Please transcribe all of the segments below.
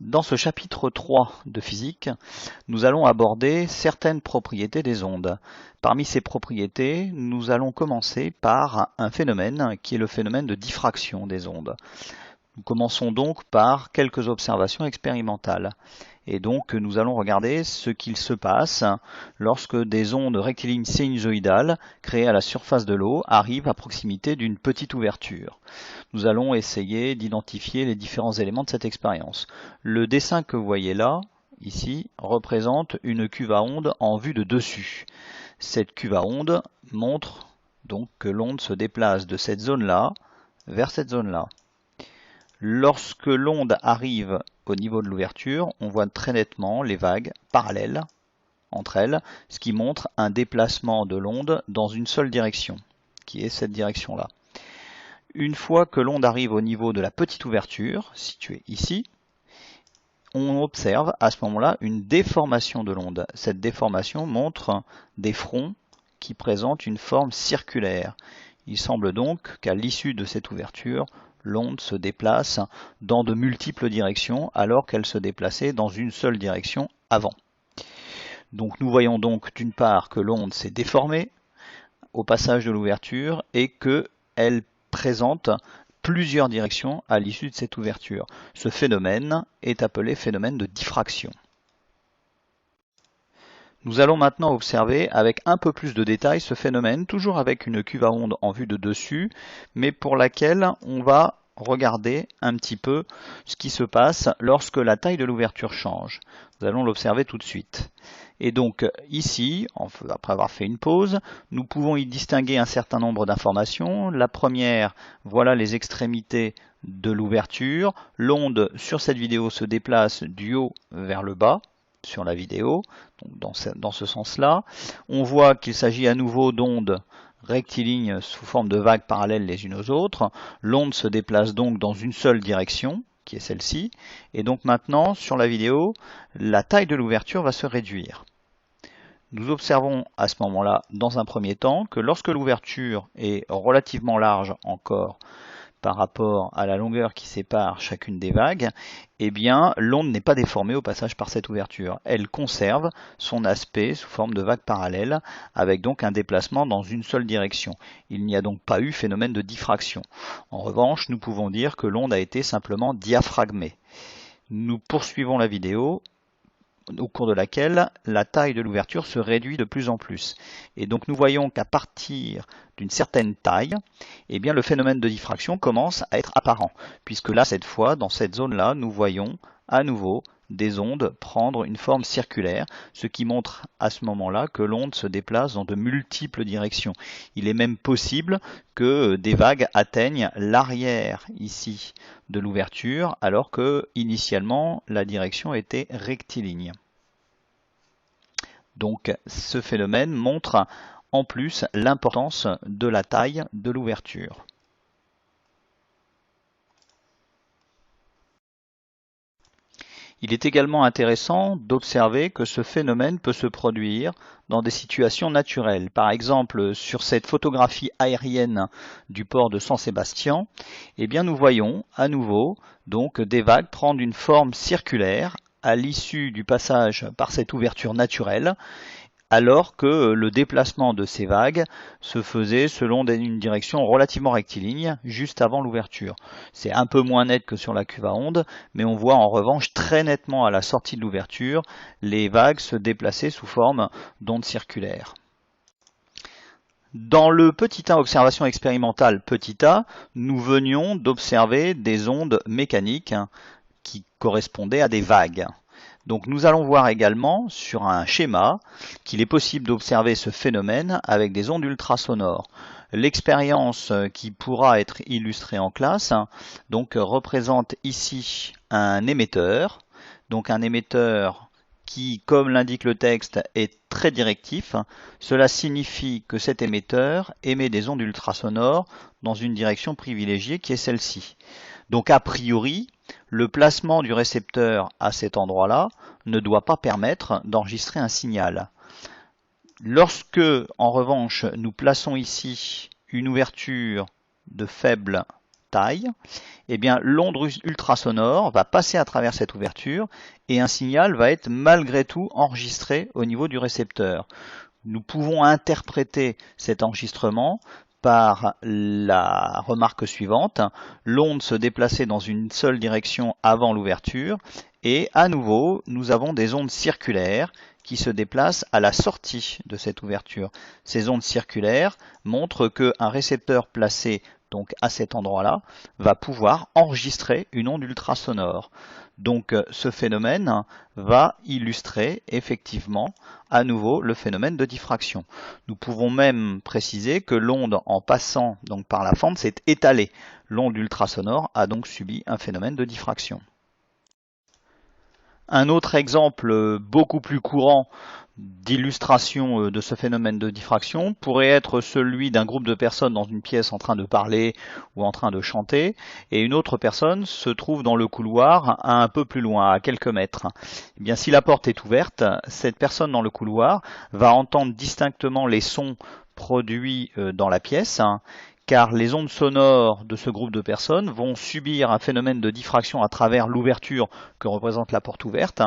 Dans ce chapitre 3 de physique, nous allons aborder certaines propriétés des ondes. Parmi ces propriétés, nous allons commencer par un phénomène qui est le phénomène de diffraction des ondes. Nous commençons donc par quelques observations expérimentales. Et donc nous allons regarder ce qu'il se passe lorsque des ondes rectilignes sinusoïdales créées à la surface de l'eau arrivent à proximité d'une petite ouverture. Nous allons essayer d'identifier les différents éléments de cette expérience. Le dessin que vous voyez là, ici, représente une cuve à ondes en vue de dessus. Cette cuve à ondes montre donc que l'onde se déplace de cette zone-là vers cette zone-là. Lorsque l'onde arrive au niveau de l'ouverture, on voit très nettement les vagues parallèles entre elles, ce qui montre un déplacement de l'onde dans une seule direction, qui est cette direction-là. Une fois que l'onde arrive au niveau de la petite ouverture, située ici, on observe à ce moment-là une déformation de l'onde. Cette déformation montre des fronts qui présentent une forme circulaire. Il semble donc qu'à l'issue de cette ouverture, l'onde se déplace dans de multiples directions alors qu'elle se déplaçait dans une seule direction avant. Donc nous voyons donc d'une part que l'onde s'est déformée au passage de l'ouverture et qu'elle présente plusieurs directions à l'issue de cette ouverture. Ce phénomène est appelé phénomène de diffraction. Nous allons maintenant observer avec un peu plus de détails ce phénomène, toujours avec une cuve à ondes en vue de dessus, mais pour laquelle on va regarder un petit peu ce qui se passe lorsque la taille de l'ouverture change. Nous allons l'observer tout de suite. Et donc ici, après avoir fait une pause, nous pouvons y distinguer un certain nombre d'informations. La première, voilà les extrémités de l'ouverture. L'onde sur cette vidéo se déplace du haut vers le bas sur la vidéo, donc dans ce sens-là. On voit qu'il s'agit à nouveau d'ondes rectilignes sous forme de vagues parallèles les unes aux autres. L'onde se déplace donc dans une seule direction, qui est celle-ci, et donc maintenant, sur la vidéo, la taille de l'ouverture va se réduire. Nous observons à ce moment-là, dans un premier temps, que lorsque l'ouverture est relativement large encore par rapport à la longueur qui sépare chacune des vagues, eh bien l'onde n'est pas déformée au passage par cette ouverture. Elle conserve son aspect sous forme de vague parallèle, avec donc un déplacement dans une seule direction. Il n'y a donc pas eu phénomène de diffraction. En revanche, nous pouvons dire que l'onde a été simplement diaphragmée. Nous poursuivons la vidéo au cours de laquelle la taille de l'ouverture se réduit de plus en plus. Et donc nous voyons qu'à partir d'une certaine taille, eh bien, le phénomène de diffraction commence à être apparent, puisque là, cette fois, dans cette zone-là, nous voyons à nouveau des ondes prendre une forme circulaire, ce qui montre à ce moment-là que l'onde se déplace dans de multiples directions. Il est même possible que des vagues atteignent l'arrière ici de l'ouverture, alors que initialement la direction était rectiligne. Donc ce phénomène montre en plus l'importance de la taille de l'ouverture. Il est également intéressant d'observer que ce phénomène peut se produire dans des situations naturelles. Par exemple, sur cette photographie aérienne du port de San Sebastián, eh bien, nous voyons à nouveau donc des vagues prendre une forme circulaire à l'issue du passage par cette ouverture naturelle, alors que le déplacement de ces vagues se faisait selon une direction relativement rectiligne, juste avant l'ouverture. C'est un peu moins net que sur la cuve à ondes, mais on voit en revanche très nettement à la sortie de l'ouverture les vagues se déplacer sous forme d'ondes circulaires. Dans le petit a observation expérimentale petit a, nous venions d'observer des ondes mécaniques qui correspondaient à des vagues. Donc nous allons voir également sur un schéma qu'il est possible d'observer ce phénomène avec des ondes ultrasonores. L'expérience qui pourra être illustrée en classe donc représente ici un émetteur. Donc un émetteur qui, comme l'indique le texte, est très directif. Cela signifie que cet émetteur émet des ondes ultrasonores dans une direction privilégiée qui est celle-ci. Donc a priori, le placement du récepteur à cet endroit-là ne doit pas permettre d'enregistrer un signal. Lorsque, en revanche, nous plaçons ici une ouverture de faible taille, eh bien l'onde ultrasonore va passer à travers cette ouverture et un signal va être malgré tout enregistré au niveau du récepteur. Nous pouvons interpréter cet enregistrement par la remarque suivante: l'onde se déplaçait dans une seule direction avant l'ouverture, et à nouveau nous avons des ondes circulaires qui se déplacent à la sortie de cette ouverture. Ces ondes circulaires montrent qu'un récepteur placé donc à cet endroit-là va pouvoir enregistrer une onde ultrasonore. Donc ce phénomène va illustrer effectivement à nouveau le phénomène de diffraction. Nous pouvons même préciser que l'onde, en passant donc par la fente, s'est étalée. L'onde ultrasonore a donc subi un phénomène de diffraction. Un autre exemple beaucoup plus courant d'illustration de ce phénomène de diffraction pourrait être celui d'un groupe de personnes dans une pièce en train de parler ou en train de chanter, et une autre personne se trouve dans le couloir un peu plus loin, à quelques mètres. Eh bien, si la porte est ouverte, cette personne dans le couloir va entendre distinctement les sons produits dans la pièce, car les ondes sonores de ce groupe de personnes vont subir un phénomène de diffraction à travers l'ouverture que représente la porte ouverte,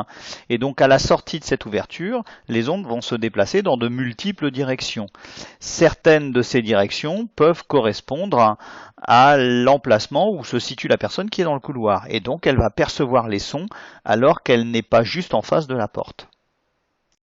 et donc à la sortie de cette ouverture, les ondes vont se déplacer dans de multiples directions. Certaines de ces directions peuvent correspondre à l'emplacement où se situe la personne qui est dans le couloir, et donc elle va percevoir les sons alors qu'elle n'est pas juste en face de la porte.